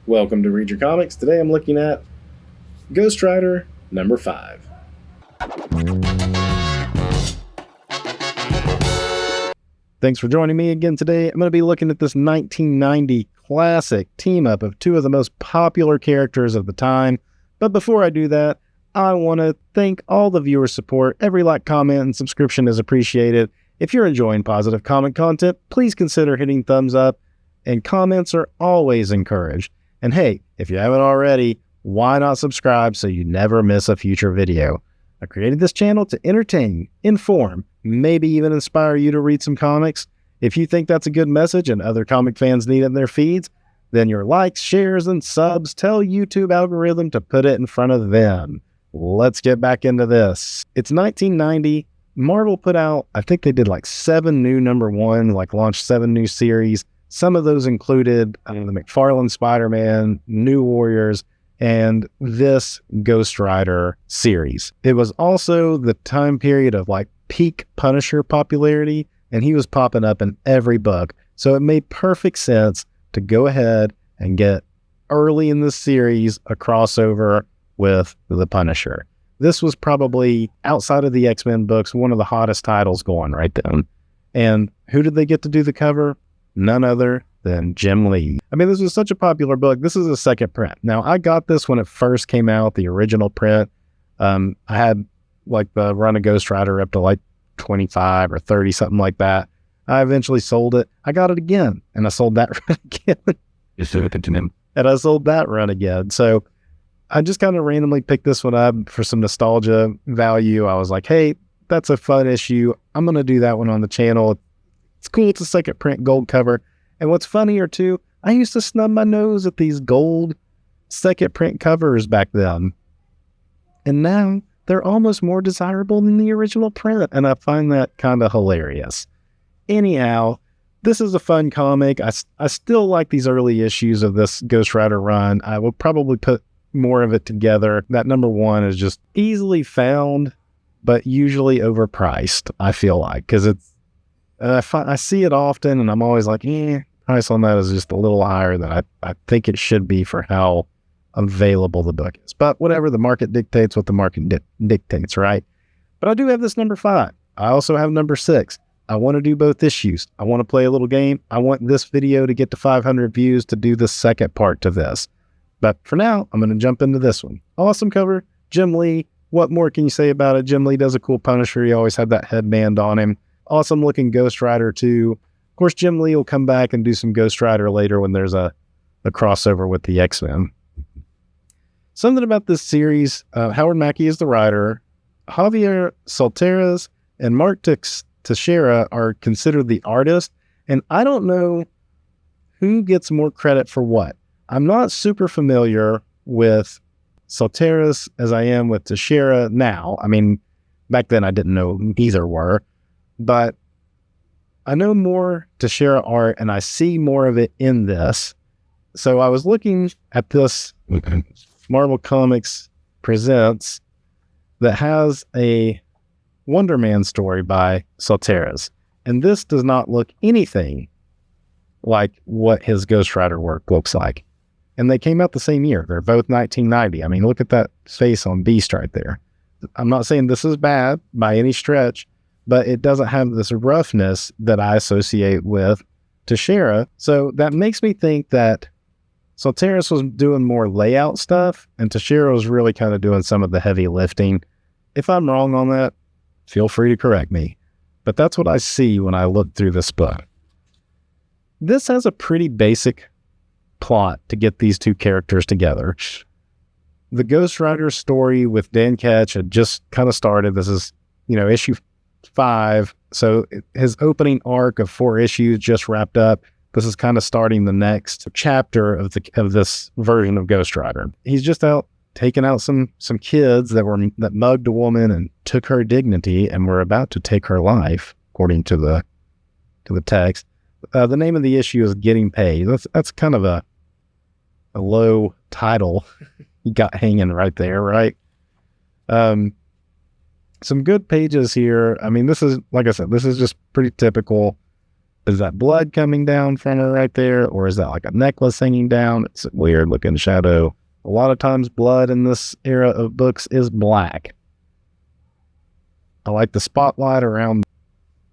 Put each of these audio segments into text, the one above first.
Welcome to Read Your Comics. Today I'm looking at Ghost Rider number 5. Thanks for joining me again today. I'm going to be looking at this 1990 classic team-up of two of the most popular characters of the time. But before I do that, I want to thank all the viewer support. Every like, comment, and subscription is appreciated. If you're enjoying positive comic content, please consider hitting thumbs up, and comments are always encouraged. And hey, if you haven't already, why not subscribe so you never miss a future video? I created this channel to entertain, inform, maybe even inspire you to read some comics. If you think that's a good message and other comic fans need it in their feeds, then your likes, shares, and subs tell YouTube algorithm to put it in front of them. Let's get back into this. It's 1990. Marvel put out, I think they did like 7 new #1, like launched 7 new series. Some of those included the McFarlane Spider-Man, New Warriors, and this Ghost Rider series. It was also the time period of like peak Punisher popularity, and he was popping up in every book. So it made perfect sense to go ahead and get early in this series a crossover with the Punisher. This was probably, outside of the X-Men books, one of the hottest titles going right then. And who did they get to do the cover? None other than Jim Lee. I mean, this was such a popular book. This is a second print. Now, I got this when it first came out, the original print. I had like the run of Ghost Rider up to like 25 or 30, something like that. I eventually sold it. I got it again, and I sold that run again. And I sold that run again. So I just kind of randomly picked this one up for some nostalgia value. I was like, hey, that's a fun issue. I'm going to do that one on the channel. It's cool. It's a second print gold cover. And what's funnier too, I used to snub my nose at these gold second print covers back then. And now they're almost more desirable than the original print. And I find that kind of hilarious. Anyhow, this is a fun comic. I still like these early issues of this Ghost Rider run. I will probably put more of it together. That #1 is just easily found, but usually overpriced, I feel like, because it's, I see it often, and I'm always like, price on that is just a little higher than I think it should be for how available the book is. But whatever, the market dictates what the market dictates, right? But I do have this #5. I also have #6. I want to do both issues. I want to play a little game. I want this video to get to 500 views to do the second part to this. But for now, I'm going to jump into this one. Awesome cover, Jim Lee. What more can you say about it? Jim Lee does a cool Punisher. He always had that headband on him. Awesome looking Ghost Rider too. Of course, Jim Lee will come back and do some Ghost Rider later when there's a crossover with the X-Men. Something about this series, Howard Mackie is the writer. Javier Solteras and Mark Teixeira are considered the artist. And I don't know who gets more credit for what. I'm not super familiar with Solteras as I am with Teixeira now. I mean, back then I didn't know who either were. But I know more Teixeira art, and I see more of it in this. So I was looking at this Marvel Comics Presents that has a Wonder Man story by Solteras. And this does not look anything like what his Ghost Rider work looks like. And they came out the same year. They're both 1990. I mean, look at that face on Beast right there. I'm not saying this is bad by any stretch, but it doesn't have this roughness that I associate with Teixeira. So that makes me think that Solteras was doing more layout stuff, and Teixeira was really kind of doing some of the heavy lifting. If I'm wrong on that, feel free to correct me. But that's what I see when I look through this book. This has a pretty basic plot to get these two characters together. The Ghost Rider story with Dan Ketch had just kind of started. This is, issue 5. So his opening arc of 4 issues just wrapped up. This is kind of starting the next chapter of this version of Ghost Rider. He's just out taking out some kids that mugged a woman and took her dignity and were about to take her life, according to the text. The name of the issue is Getting Paid. That's kind of a low title you got hanging right there, right? Some good pages here. I mean, this is, like I said, this is just pretty typical Is that blood coming down from her right there? Or is that like a necklace hanging down? It's a weird looking shadow. A lot of times blood in this era of books is black. I like the spotlight around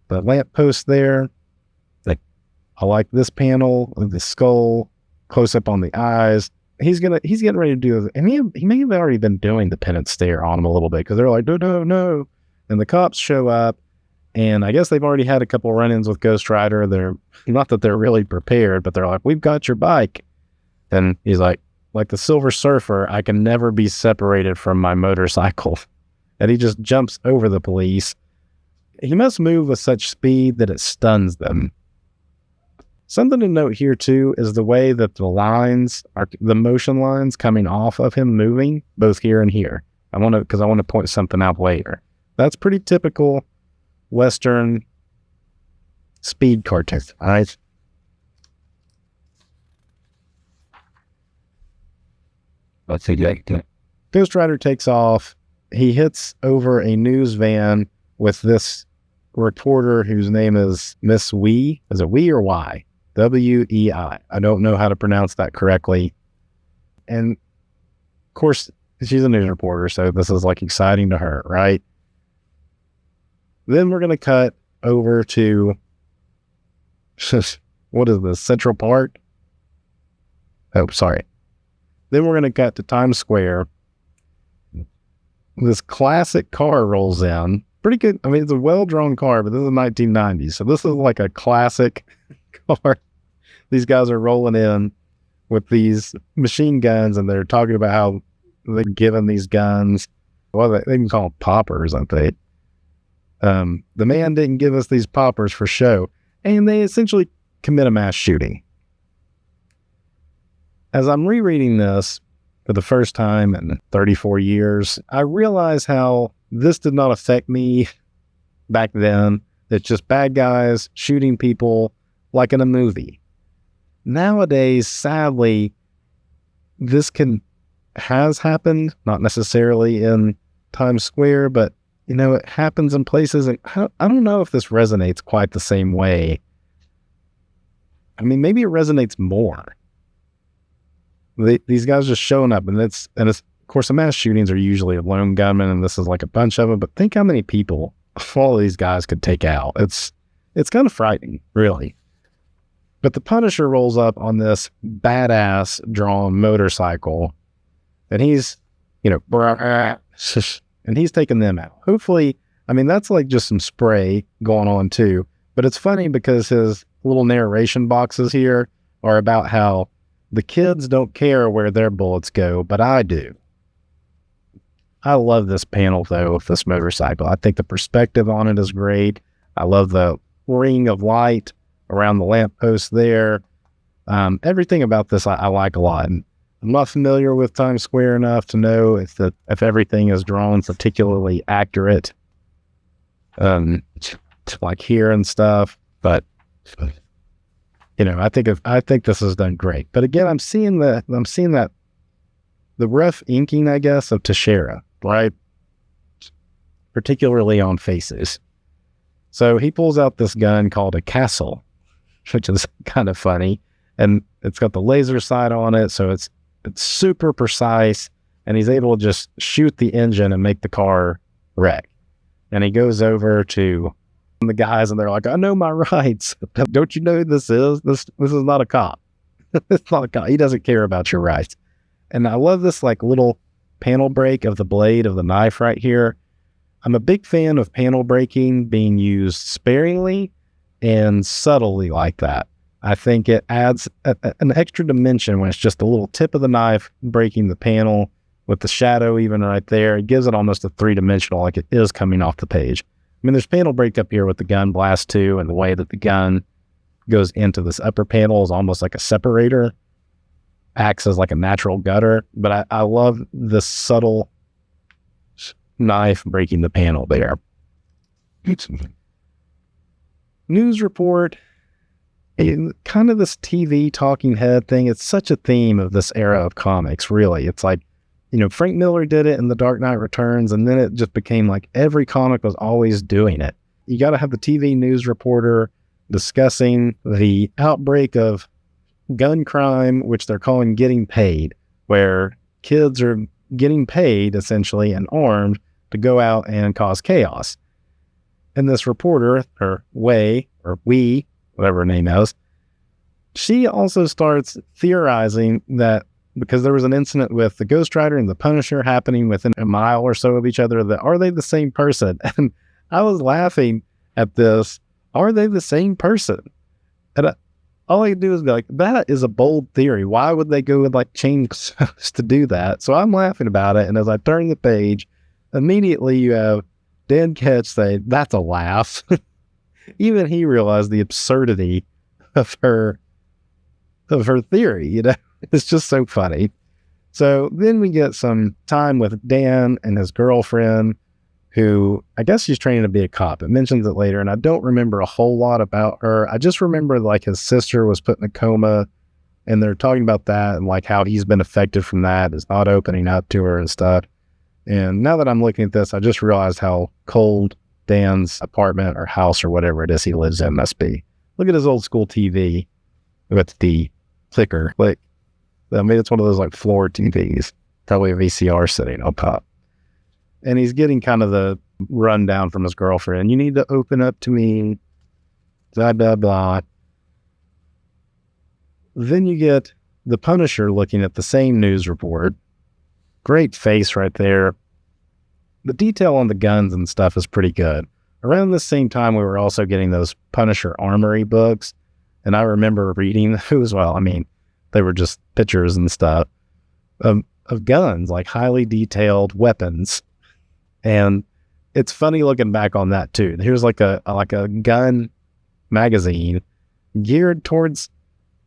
the lamppost there. I like this panel of the skull, close up on the eyes. He's getting ready to do it. And he may have already been doing the penance stare on him a little bit, because they're like, no. And the cops show up, and I guess they've already had a couple run-ins with Ghost Rider. They're not that they're really prepared, but they're like, we've got your bike. And he's like the Silver Surfer, I can never be separated from my motorcycle. And he just jumps over the police. He must move with such speed that it stuns them. Something to note here, too, is the way that the lines, the motion lines coming off of him moving, both here and here. Because I want to point something out later. That's pretty typical Western speed cartoon, all right? Let's see. Ghost Rider takes off. He hits over a news van with this reporter whose name is Miss Wee. Is it Wee or Y? W-E-I. I don't know how to pronounce that correctly. And of course, she's a news reporter, so this is like exciting to her, right? Then we're going to cut over to, what is this, Central Park? Oh, sorry. Then we're going to cut to Times Square. This classic car rolls in. Pretty good. I mean, it's a well-drawn car, but this is 1990s. So this is like a classic car. These guys are rolling in with these machine guns, and they're talking about how they're given these guns. Well, they even call them poppers, aren't they? The man didn't give us these poppers for show. And they essentially commit a mass shooting. As I'm rereading this for the first time in 34 years, I realize how this did not affect me back then. It's just bad guys shooting people like in a movie. Nowadays, sadly, this has happened, not necessarily in Times Square, but it happens in places. And I don't know if this resonates quite the same way. I mean, maybe it resonates more. These guys just showing up, and it's of course, the mass shootings are usually a lone gunman, and this is like a bunch of them. But think how many people all of these guys could take out. It's kind of frightening, really. But the Punisher rolls up on this badass drawn motorcycle, and he's, and he's taking them out. Hopefully, I mean, that's like just some spray going on too. But it's funny because his little narration boxes here are about how the kids don't care where their bullets go, but I do. I love this panel, though, of this motorcycle. I think the perspective on it is great. I love the ring of light around the lamppost there. Everything about this I like a lot. And I'm not familiar with Times Square enough to know if everything is drawn particularly accurate, like here and stuff. But I think this is done great. But again, I'm seeing that the rough inking, I guess, of Teixeira, right? Particularly on faces. So he pulls out this gun called a Castle, which is kind of funny. And it's got the laser sight on it, so it's super precise, and he's able to just shoot the engine and make the car wreck. And he goes over to the guys, and they're like, I know my rights. Don't you know who this is? This is not a cop. It's not a cop. He doesn't care about your rights. And I love this like little panel break of the blade of the knife right here. I'm a big fan of panel breaking being used sparingly and subtly like that. I think it adds an extra dimension when it's just a little tip of the knife breaking the panel with the shadow even right there. It gives it almost a three-dimensional, like it is coming off the page. I mean, there's panel break up here with the gun blast too, and the way that the gun goes into this upper panel is almost like a separator, acts as like a natural gutter. But I love the subtle knife breaking the panel there. News report, kind of this TV talking head thing. It's such a theme of this era of comics, really. It's like, Frank Miller did it in The Dark Knight Returns, and then it just became like every comic was always doing it. You got to have the TV news reporter discussing the outbreak of gun crime, which they're calling getting paid, where kids are getting paid essentially and armed to go out and cause chaos. And this reporter, or Wei, or Wee, whatever her name is, she also starts theorizing that because there was an incident with the Ghost Rider and the Punisher happening within a mile or so of each other, that are they the same person? And I was laughing at this. Are they the same person? And all I could do is be like, that is a bold theory. Why would they go and like change clothes to do that? So I'm laughing about it. And as I turn the page, immediately you have Dan Ketch say, that's a laugh. Even he realized the absurdity of her theory, you know? It's just so funny. So then we get some time with Dan and his girlfriend, who I guess she's training to be a cop. It mentions it later, and I don't remember a whole lot about her. I just remember like his sister was put in a coma, and they're talking about that and like how he's been affected from that, is not opening up to her and stuff. And now that I'm looking at this, I just realized how cold Dan's apartment or house or whatever it is he lives in must be. Look at his old school TV with the clicker. Like, I mean, it's one of those like floor TVs, probably a VCR sitting on top. And he's getting kind of the rundown from his girlfriend. You need to open up to me, blah, blah, blah. Then you get the Punisher looking at the same news report. Great face right there. The detail on the guns and stuff is pretty good. Around the same time, we were also getting those Punisher Armory books. And I remember reading those. Well, I mean, they were just pictures and stuff of guns, like highly detailed weapons. And it's funny looking back on that too. Here's like a gun magazine geared towards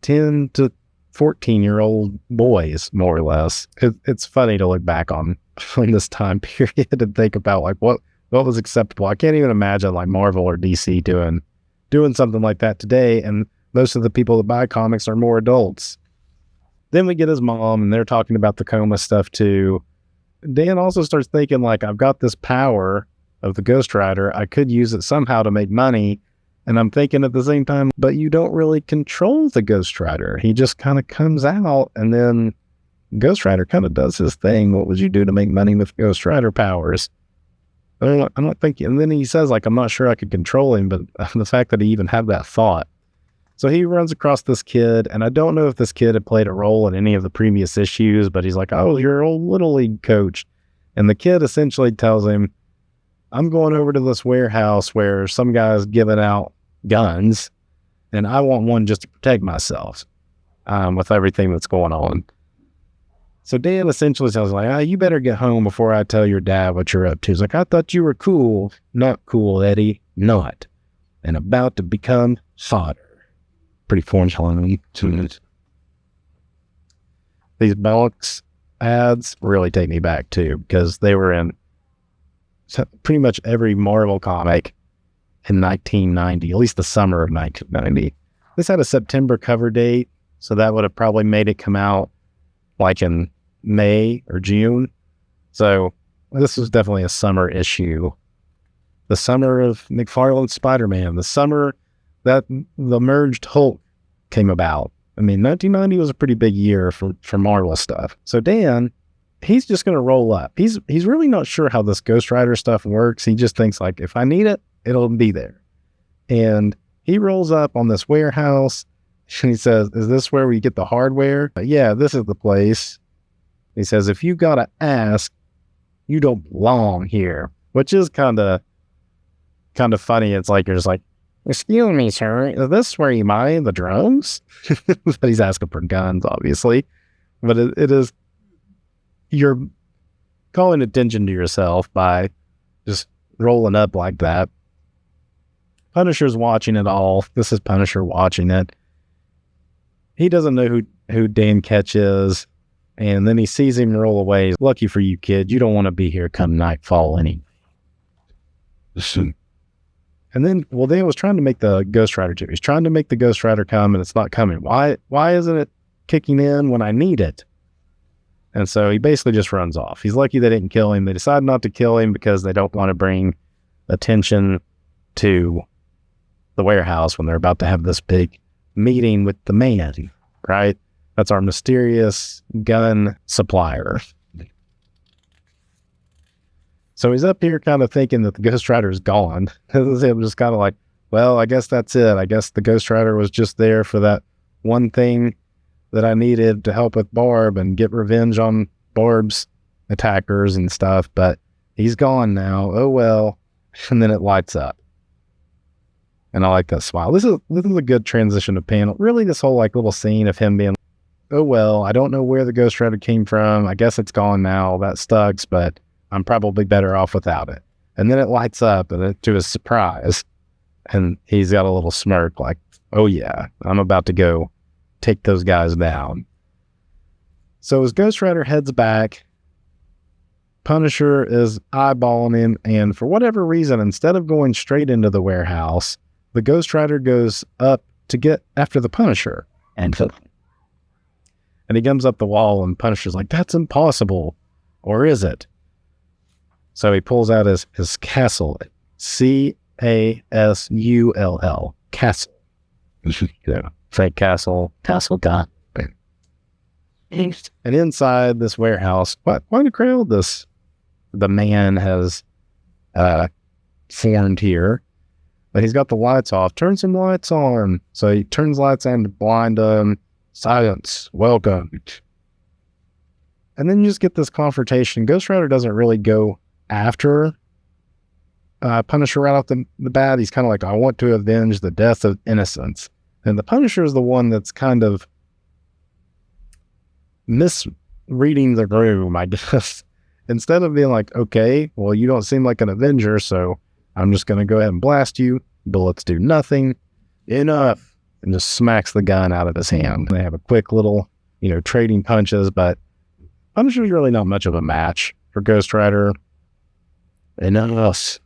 10 to 14-year-old boys, more or less. It's funny to look back on this time period and think about like what was acceptable. I can't even imagine like Marvel or DC doing something like that today. And most of the people that buy comics are more adults. Then we get his mom, and they're talking about the coma stuff too. Dan also starts thinking like, I've got this power of the Ghost Rider. I could use it somehow to make money. And I'm thinking at the same time, but you don't really control the Ghost Rider. He just kind of comes out, and then Ghost Rider kind of does his thing. What would you do to make money with Ghost Rider powers? I'm not thinking. And then he says like, I'm not sure I could control him, but the fact that he even had that thought. So he runs across this kid, and I don't know if this kid had played a role in any of the previous issues, but he's like, oh, you're an old Little League coach. And the kid essentially tells him, I'm going over to this warehouse where some guy's giving out guns, and I want one just to protect myself with everything that's going on. So Dan essentially tells him, like, you better get home before I tell your dad what you're up to. He's like, I thought you were cool. Not cool, Eddie. Not. And about to become fodder. Pretty form-telling. These Bollocks ads really take me back too, because they were in pretty much every Marvel comic in 1990, at least the summer of 1990. This had a September cover date, so that would have probably made it come out like in May or June. So this was definitely a summer issue. The summer of McFarlane's Spider-Man, the summer that the merged Hulk came about. I mean, 1990 was a pretty big year for Marvel stuff. So Dan, he's just going to roll up. He's really not sure how this Ghost Rider stuff works. He just thinks like, if I need it, it'll be there. And he rolls up on this warehouse, and he says, is this where we get the hardware? Yeah, this is the place. He says, if you got to ask, you don't belong here, which is kind of funny. It's like, you're just like, excuse me, sir, is this where you buy the drugs? But he's asking for guns, obviously. But it is, you're calling attention to yourself by just rolling up like that. Punisher's watching it all. This is Punisher watching it. He doesn't know who Dan Ketch is. And then he sees him roll away. Lucky for you, kid. You don't want to be here come nightfall anyway. And then, well, Dan was trying to make the Ghost Rider too. He's trying to make the Ghost Rider come, and it's not coming. Why isn't it kicking in when I need it? And so he basically just runs off. He's lucky they didn't kill him. They decide not to kill him because they don't want to bring attention to the warehouse when they're about to have this big meeting with the man, right? That's our mysterious gun supplier. So he's up here kind of thinking that the Ghost Rider is gone. I'm just kind of like, well, I guess that's it. I guess the Ghost Rider was just there for that one thing that I needed to help with Barb and get revenge on Barb's attackers and stuff, but he's gone now. Oh, well. And then it lights up. And I like that smile. This is a good transition to panel. Really, this whole like little scene of him being, oh, well, I don't know where the Ghost Rider came from. I guess it's gone now. That sucks, but I'm probably better off without it. And then it lights up, and to his surprise, and he's got a little smirk like, oh yeah, I'm about to go take those guys down. So as Ghost Rider heads back, Punisher is eyeballing him, and for whatever reason, instead of going straight into the warehouse, the Ghost Rider goes up to get after the Punisher. And he comes up the wall, and Punisher's like, that's impossible. Or is it? So he pulls out his castle, C-A-S-U-L-L, castle. Fake castle. Castle gun. And inside this warehouse, quite a crowd the man has formed here. But he's got the lights off. Turn some lights on. So he turns lights on to blind them. Silence. Welcome. And then you just get this confrontation. Ghost Rider doesn't really go after Punisher right off the bat. He's kind of like, I want to avenge the death of innocents. And the Punisher is the one that's kind of misreading the room, I guess. Instead of being like, okay, well, you don't seem like an Avenger, so I'm just going to go ahead and blast you. Bullets do nothing. Enough. And just smacks the gun out of his hand. They have a quick little, trading punches, but Punisher's really not much of a match for Ghost Rider. Enough.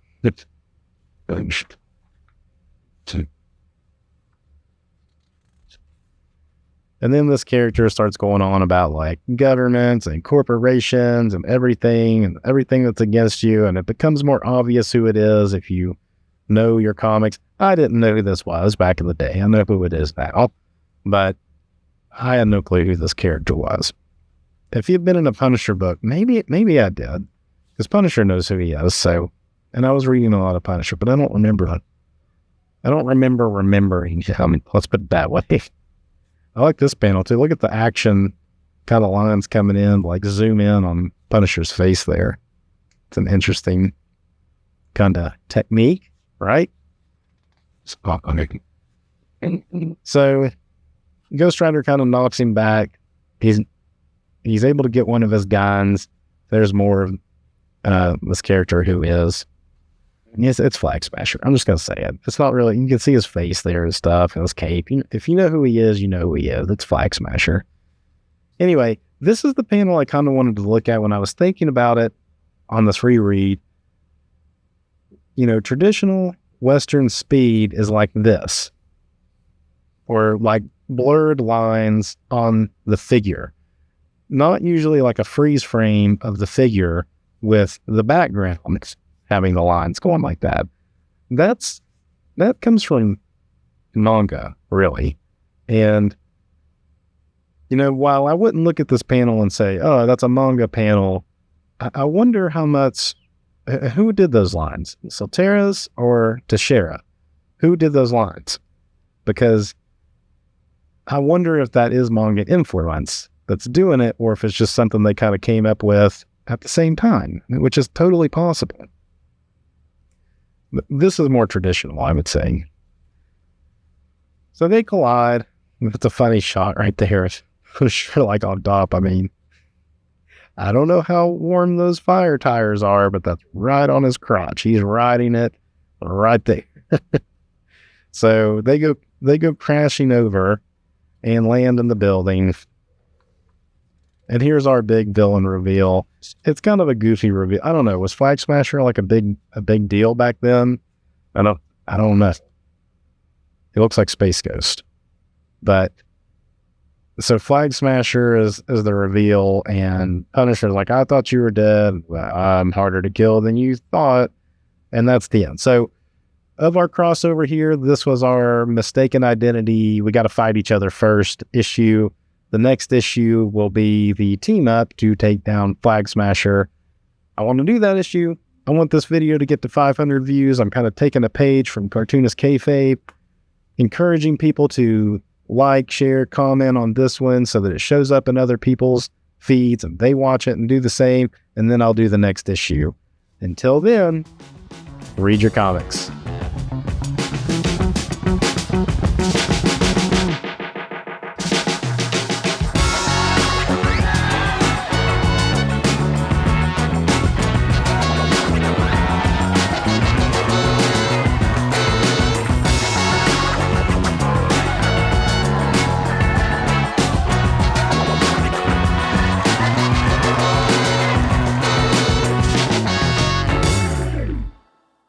And then this character starts going on about like governments and corporations and everything that's against you. And it becomes more obvious who it is if you know your comics. I didn't know who this was back in the day. I know who it is now, but I had no clue who this character was. If he'd been in a Punisher book, maybe I did, because Punisher knows who he is. So, and I was reading a lot of Punisher, but I don't remember remembering him. Let's put it that way. I like this panel too. Look at the action kind of lines coming in, like zoom in on Punisher's face there. It's an interesting kind of technique, right? So Ghost Rider kind of knocks him back. He's able to get one of his guns. There's more of this character who is. Yes, it's Flag Smasher. I'm just going to say it. It's not really, you can see his face there and stuff, and his cape. If you know who he is, you know who he is. It's Flag Smasher. Anyway, this is the panel I kind of wanted to look at when I was thinking about it on this reread. Traditional Western speed is like this, or like blurred lines on the figure. Not usually like a freeze frame of the figure with the background having the lines going like that. That comes from manga, really. And, while I wouldn't look at this panel and say, oh, that's a manga panel, I wonder how much, who did those lines? Solteras or Teixeira? Who did those lines? Because I wonder if that is manga influence that's doing it, or if it's just something they kind of came up with at the same time, which is totally possible. This is more traditional, I would say. So they collide. It's a funny shot right there. Sure, like on top. I mean, I don't know how warm those fire tires are, but that's right on his crotch. He's riding it right there. So they go crashing over and land in the building. And here's our big villain reveal. It's kind of a goofy reveal. I don't know. Was Flag Smasher like a big deal back then? I don't know. He looks like Space Ghost. But so Flag Smasher is the reveal, and Punisher's like, I thought you were dead. I'm harder to kill than you thought. And that's the end. So of our crossover here. This was our mistaken identity, we got to fight each other first issue. The next issue will be the team up to take down Flag Smasher. I want to do that issue. I want this video to get to 500 views. I'm kind of taking a page from Cartoonist Kayfabe, encouraging people to like, share, comment on this one so that it shows up in other people's feeds and they watch it and do the same. And then I'll do the next issue. Until then, read your comics.